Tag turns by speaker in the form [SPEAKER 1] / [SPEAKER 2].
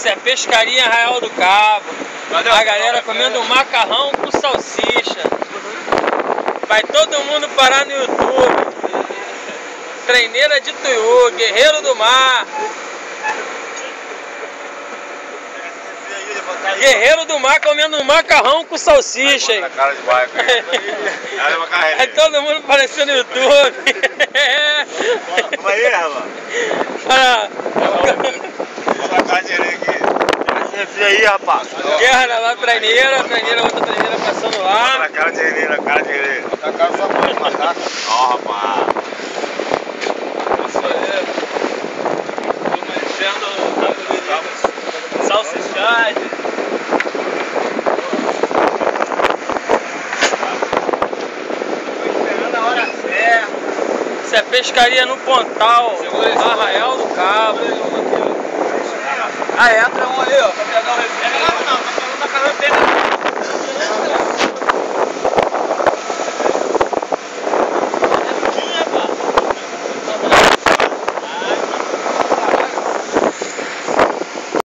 [SPEAKER 1] Isso é pescaria em Arraial do Cabo. A galera comendo macarrão com salsicha. Vai todo mundo parar no YouTube. Treineira de Tuiú, Guerreiro do Mar. Guerreiro do Mar comendo macarrão com salsicha, hein?
[SPEAKER 2] Cara de bairro.
[SPEAKER 1] Aí todo mundo aparecendo no YouTube.
[SPEAKER 2] Vamos aí, rapaz.
[SPEAKER 1] Olha
[SPEAKER 2] Olha a cara de areia aqui. Esse aí, rapaz.
[SPEAKER 1] Guerra lá, treineira, outra treineira passando lá.
[SPEAKER 2] Olha a cara de areia, cara de areia. A cara só pode matar. Ó, rapaz.
[SPEAKER 1] Isso aí. Tô mexendo salsichagem. Isso é pescaria no Pontal, Arraial do Cabo.
[SPEAKER 3] Ah, entra um ali, ó.